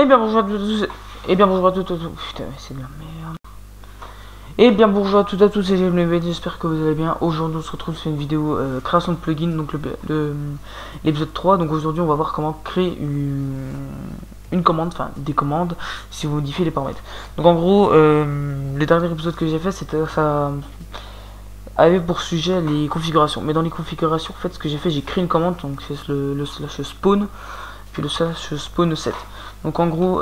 Eh bien bonjour à tous, et bien bonjour à toutes, putain c'est de la merde. Et bien bonjour à toutes et à tous, c'est GMLV, j'espère que vous allez bien. Aujourd'hui on se retrouve sur une vidéo création de plugin, donc l'épisode 3. Donc aujourd'hui on va voir comment créer une commande, enfin des commandes, si vous modifiez les paramètres. Donc en gros, les derniers épisodes que j'ai fait, c'était ça avait pour sujet les configurations. Mais dans les configurations, en fait ce que j'ai fait, j'ai créé une commande, donc c'est le slash spawn, puis le slash spawn 7. Donc en gros,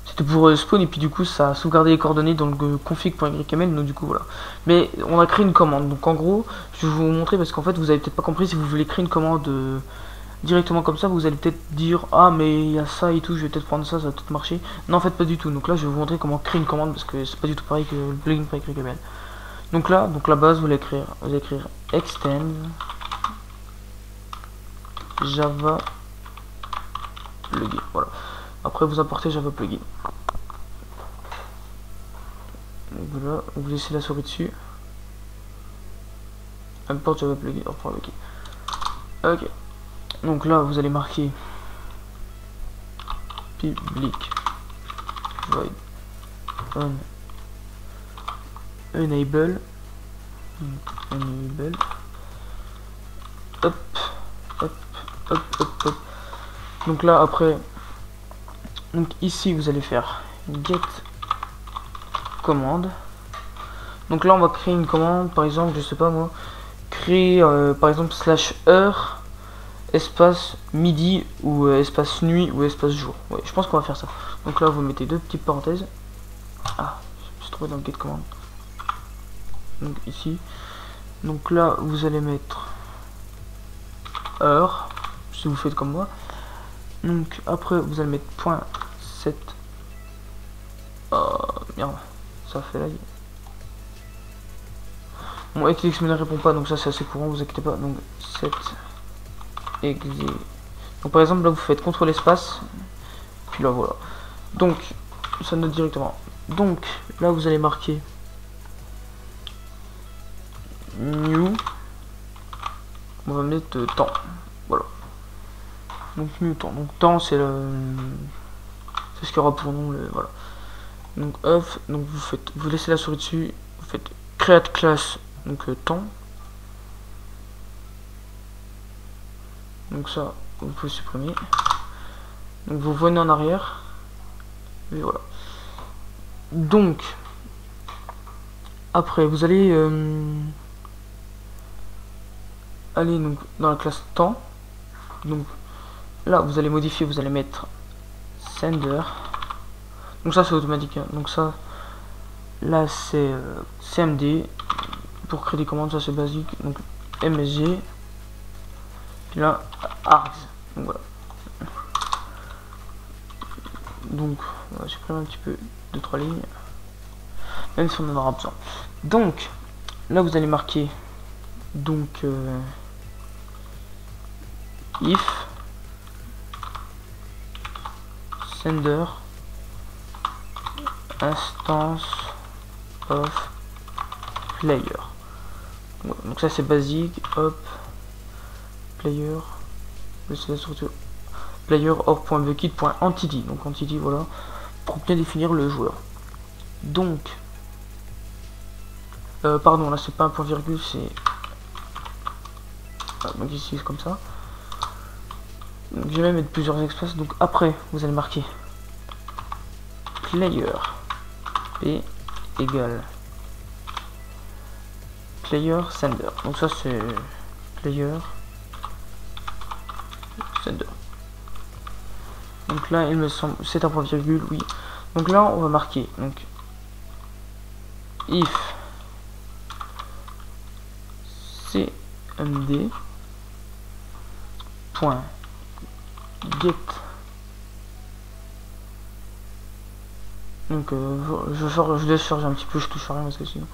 c'était pour spawn et puis du coup ça a sauvegardé les coordonnées dans le config.yml, donc du coup voilà. Mais on a créé une commande, donc en gros, je vais vous montrer parce qu'en fait vous avez peut-être pas compris, si vous voulez créer une commande directement comme ça, vous allez peut-être dire ah mais il y a ça et tout, je vais peut-être prendre ça, ça va peut-être marcher. Non en fait pas du tout, donc là je vais vous montrer comment créer une commande parce que c'est pas du tout pareil que le plugin.yml. Donc là, donc la base vous allez écrire extend java plugin, voilà. Après vous importez java plugin. Donc voilà, vous laissez la souris dessus. Import java plugin, ok. Donc là vous allez marquer public void on enable, hop hop hop hop hop. Donc là après, donc ici vous allez faire get commande. Donc là on va créer une commande, par exemple je sais pas moi, créer par exemple slash heure espace midi ou espace nuit ou espace jour. Ouais, je pense qu'on va faire ça. Donc là vous mettez deux petites parenthèses. Ah, je me suis trouvé dans le get commande. Donc ici. Donc là vous allez mettre heure si vous faites comme moi. Donc après vous allez mettre point 7. Oh merde, ça fait là. Bon, Eclipse me ne répond pas, donc ça c'est assez courant, vous inquiétez pas. Donc 7 exit. Donc par exemple là vous faites CTRL espace, puis là voilà. Donc ça note directement. Donc là vous allez marquer new. On va mettre temps. Voilà. Donc new temps. Donc temps c'est c'est ce qu'il y aura pour nous. Voilà. Donc off. Donc vous laissez la souris dessus. Vous faites create class. Donc temps. Donc ça vous pouvez supprimer. Donc vous venez en arrière. Et voilà. Donc après vous allez aller donc dans la classe temps. Donc là vous allez modifier, vous allez mettre sender. Donc ça c'est automatique, hein. Donc ça là c'est cmd pour créer des commandes, ça c'est basique. Donc msg, puis là args. Donc voilà. Donc on va supprimer un petit peu 2-3 lignes, même si on en aura besoin. Donc là vous allez marquer donc if sender instance of player. Voilà, donc ça c'est basique. Hop, player, player of.bucket.entity. Donc entity, voilà, pour bien définir le joueur. Donc pardon, là c'est pas un point virgule, c'est donc ici c'est comme ça. Donc je vais même mettre plusieurs espaces. Donc après vous allez marquer player p égale player sender. Donc ça c'est player sender. Donc là il me semble c'est un point virgule, oui. Donc là on va marquer donc if cmd point get. Donc je laisse charger un petit peu, je touche à rien parce que sinon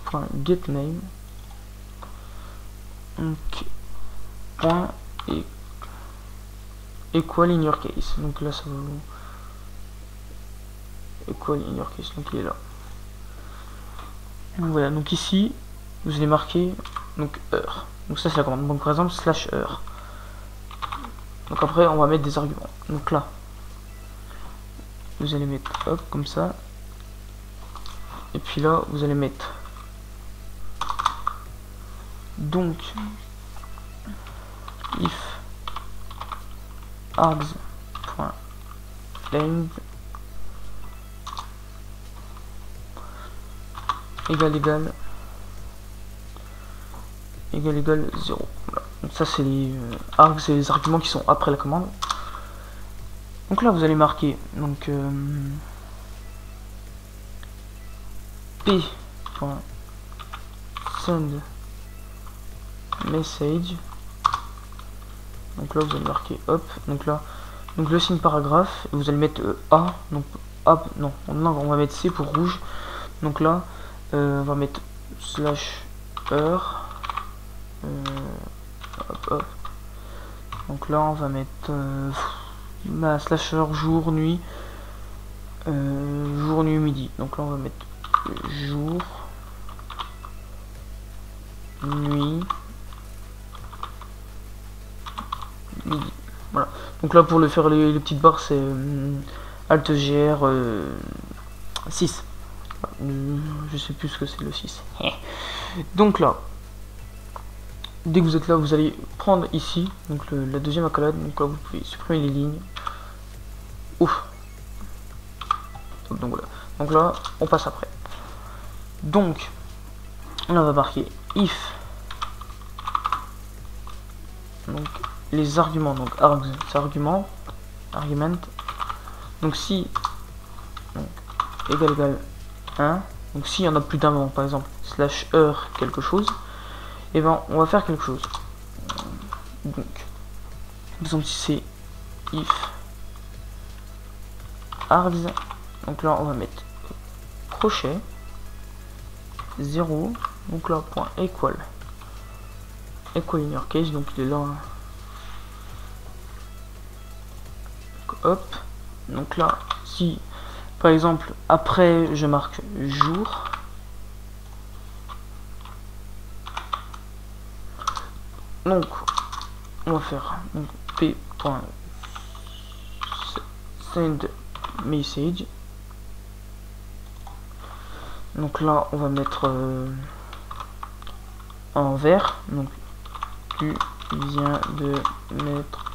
point get name. Donc point et equal in your case. Donc là ça va equal in your case, donc il est là. Donc voilà, donc ici vous allez marquer donc heure. Donc ça c'est la commande. Donc par exemple slash heure. Donc après on va mettre des arguments. Donc là vous allez mettre hop comme ça, et puis là vous allez mettre donc if args.length égal 0. Voilà. Donc ça c'est les args, c'est les arguments qui sont après la commande. Donc là vous allez marquer donc p.send message. Donc là vous allez marquer hop, donc là donc le signe paragraphe, et vous allez mettre A, donc A, non on va mettre C pour rouge. Donc là on va mettre slash heure, hop. Donc là on va mettre slash heure jour nuit, jour nuit midi. Donc là on va mettre jour nuit midi. Voilà. Donc là pour le faire les petites barres c'est Alt GR 6. Je sais plus ce que c'est le 6. Donc là, dès que vous êtes là, vous allez prendre ici donc la deuxième accolade. Donc là vous pouvez supprimer les lignes. Ouf. Donc voilà. Donc là on passe après. Donc là on va marquer if donc les arguments, donc args c'est argument. Donc si donc, égal 1, donc s'il y en a plus d'un, par exemple slash heure quelque chose, et ben on va faire quelque chose. Donc par exemple si c'est if args, donc là on va mettre crochet 0, donc là point equal in your case, donc il est là hein. Hop, donc là si par exemple après je marque jour, donc on va faire donc p.send message. Donc là on va mettre en vert, donc tu viens de mettre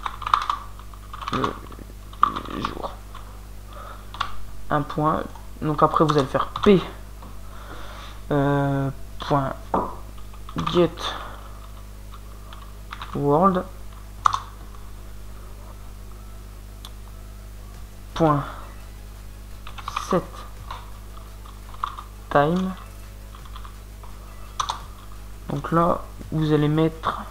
le jour, un point. Donc après vous allez faire p point get world point set time. Donc là vous allez mettre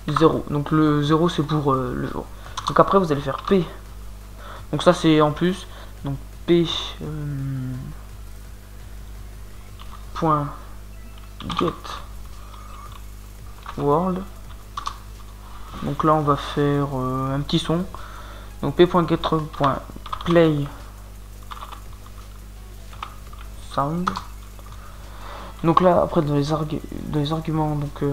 0, donc le 0 c'est pour le jour. Donc après vous allez faire p, donc ça c'est en plus, donc p point get world. Donc là on va faire un petit son, donc p.get.play sound. Donc là après dans les arguments, donc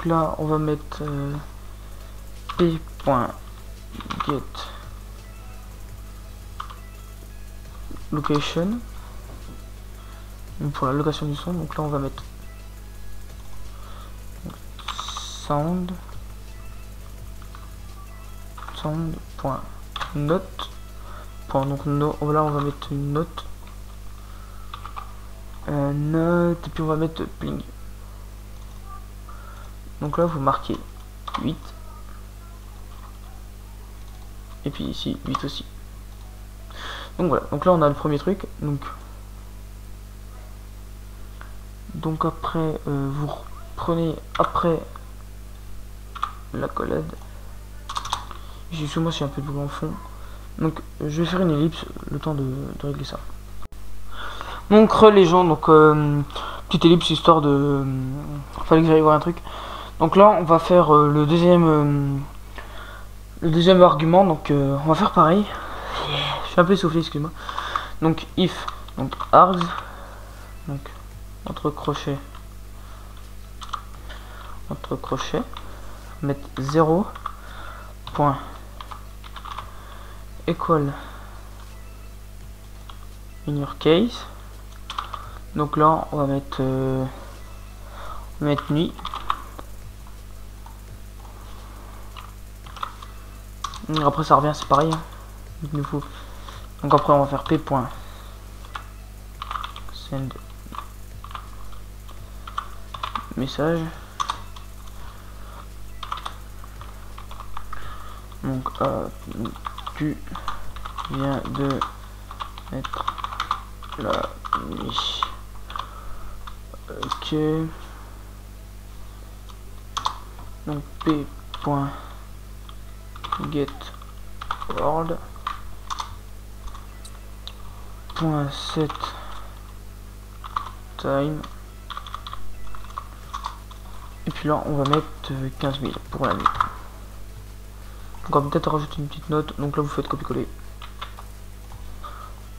là on va mettre p.get location, donc pour la location du son. Donc là on va mettre sound point note donc là on va mettre une note et puis on va mettre ping. Donc là vous marquez 8 et puis ici 8 aussi. Donc voilà, donc là on a le premier truc. Donc après vous reprenez après l'accolade. Excusez-moi si un peu de bruit en fond. Donc je vais faire une ellipse le temps de régler ça. Donc les gens, donc petite ellipse histoire de fallait que j'aille voir un truc. Donc là on va faire le deuxième argument. Donc on va faire pareil. Je suis un peu essoufflé, excuse-moi. Donc if donc args, donc entre crochets entre crochets, mettre 0 point equal in your case. Donc là on va mettre nuit. Après ça revient, c'est pareil, hein. Il nous faut. Donc après on va faire p.send message. Donc tu viens de mettre la nuit. Ok. Donc p.get world .set time, et puis là on va mettre 15 000 pour la nuit. Donc on va peut-être rajouter une petite note. Donc là vous faites copier-coller,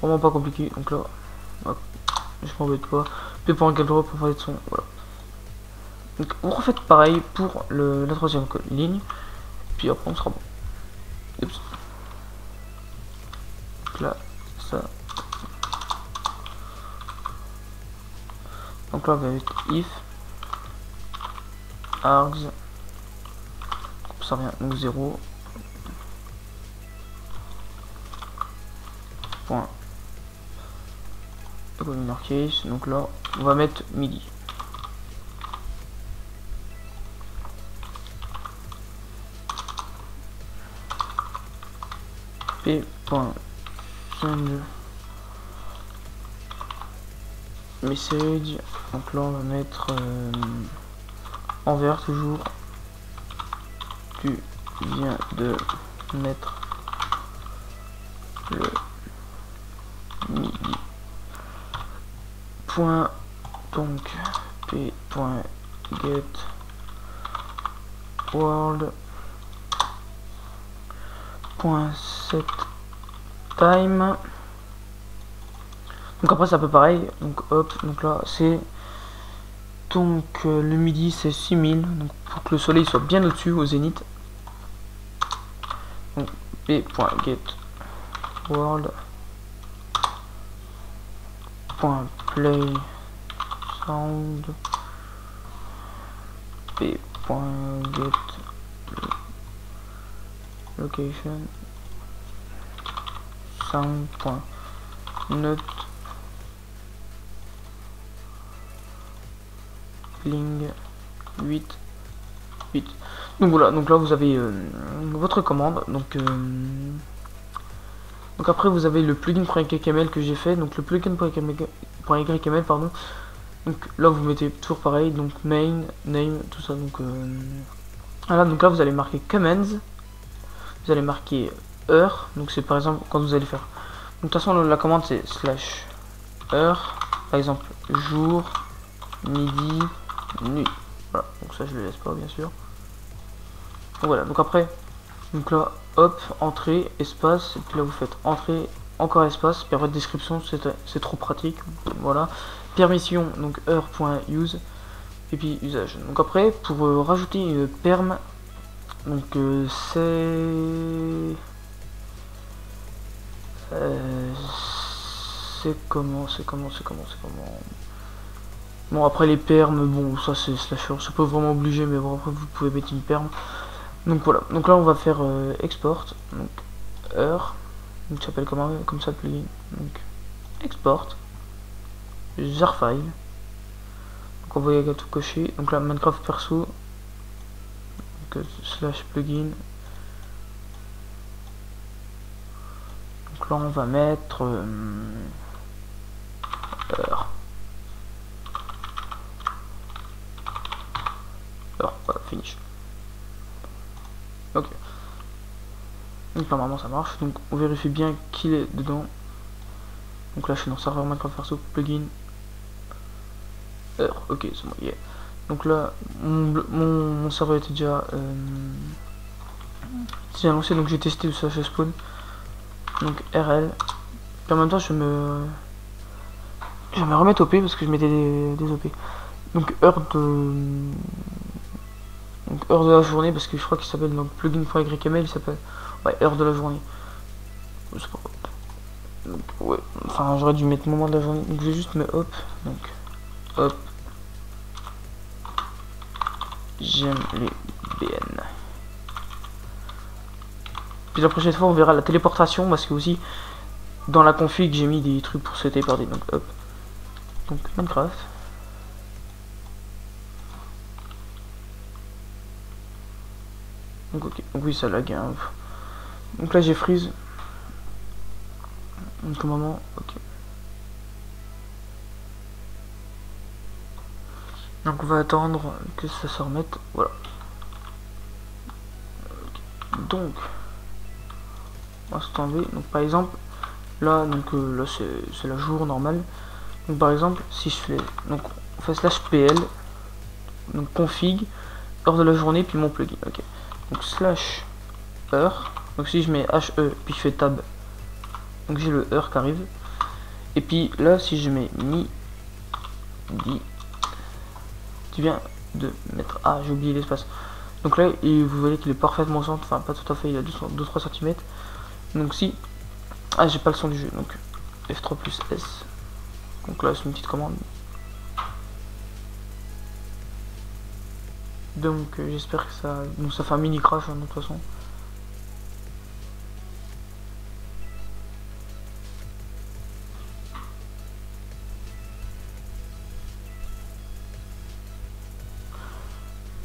vraiment pas compliqué. Donc là hop, je m'embête pas. P.get drop pour faire de son, voilà. Donc vous refaites pareil pour la troisième ligne, puis après on sera bon. Oups. Donc là ça. Donc là on va mettre if args, ça revient donc 0 point minor case. Donc là on va mettre midi. P.send message. Donc là on va mettre en vert toujours. Tu viens de mettre le midi. Point, donc p.get world .set time. Donc après c'est un peu pareil. Donc hop, donc là c'est donc le midi c'est 6000, donc pour que le soleil soit bien au-dessus au zénith. Donc p.get world .play sound p.get location sound.note ling 8. Donc voilà, donc là vous avez votre commande. Donc après vous avez le plugin.html que j'ai fait, donc le plugin.html pardon. Donc là vous mettez toujours pareil, donc main, name, tout ça. Donc voilà, donc là vous allez marquer commands, vous allez marquer heure. Donc c'est par exemple quand vous allez faire. Donc de toute façon la commande c'est slash heure, par exemple jour, midi, nuit. Voilà, donc ça je le laisse pas bien sûr. Donc voilà, donc après, donc là hop, entrée, espace, et puis là vous faites entrée, encore espace, puis après description, c'est trop pratique, voilà. Permission, donc heure.use, et puis usage. Donc après, pour rajouter une perm, donc c'est comment. Bon après les permes, bon ça c'est slasher, c'est pas vraiment obligé, mais bon après vous pouvez mettre une perme. Donc voilà, donc là on va faire export, donc heure, donc ça s'appelle comme ça le plugin, donc export, jar file, donc on voit tout coché, donc là Minecraft perso, donc slash plugin, donc là on va mettre heure, voilà, finish. Ok. Donc normalement ça marche. Donc on vérifie bien qu'il est dedans. Donc là je suis dans serveur Minecraft perso plugin. Heure. Ok, c'est bon. Yeah. Donc là mon serveur était déjà lancé. Donc j'ai testé le slash spawn. Donc RL. Puis en même temps je vais me remettre OP parce que je mettais des OP. Donc heure de Donc heure de la journée, parce que je crois qu'il s'appelle donc plugin for YML, il s'appelle ouais heure de la journée. Donc, ouais, enfin j'aurais dû mettre moment de la journée, donc je vais juste mettre hop, donc hop, j'aime les BN. Puis la prochaine fois on verra la téléportation, parce que aussi dans la config j'ai mis des trucs pour se téléporter, donc hop, donc Minecraft. Donc ok, donc oui ça lag hein. Donc là j'ai freeze. Donc au moment, ok. Donc on va attendre que ça se remette, voilà. Okay. Donc on va se tomber. Donc par exemple là, donc là c'est la jour normale. Donc par exemple si je fais, donc on fait slash pl, donc config, heure de la journée puis mon plugin, ok. Donc slash heure, donc si je mets he puis je fais tab, donc j'ai le heure qui arrive. Et puis là si je mets midi, tu viens de mettre, ah j'ai oublié l'espace. Donc là et vous voyez qu'il est parfaitement centre, enfin pas tout à fait, il a 2-3 cm. Donc si, ah j'ai pas le son du jeu, donc F3 plus S. Donc là c'est une petite commande. Donc j'espère que ça, donc ça fait un mini crash hein, de toute façon.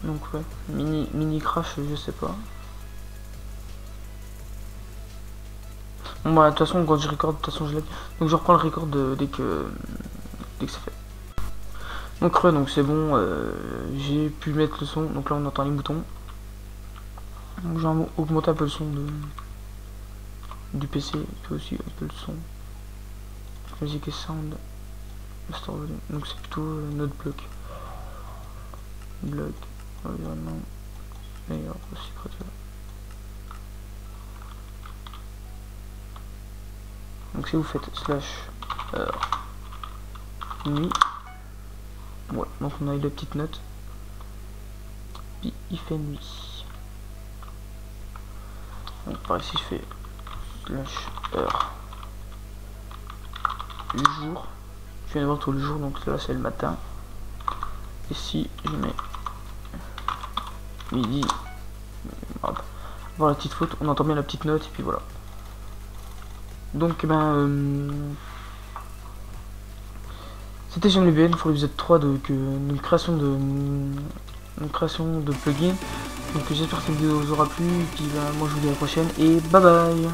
Donc ouais, mini crash, je sais pas. Bon bah de toute façon quand je record, de toute façon je l'ai. Donc je reprends le record dès que c'est fait. Donc donc c'est bon, j'ai pu mettre le son, donc là on entend les boutons. Donc j'ai augmenté un peu le son du PC, puis aussi un peu le son. Music et sound, master volume, donc c'est plutôt notre bloc. Bloc, environnement, meilleur aussi créateur. Donc si vous faites slash nuit, ouais, donc on a eu la petite note, puis il fait nuit. Donc par ici je fais slash heure le jour, je viens de voir tout le jour, donc là c'est le matin. Et si je mets midi, hop, voir la petite faute, on entend bien la petite note et puis voilà. Donc c'était GMLBN pour l'épisode 3 de création de plugin. Donc j'espère que cette vidéo vous aura plu et puis moi je vous dis à la prochaine et bye bye.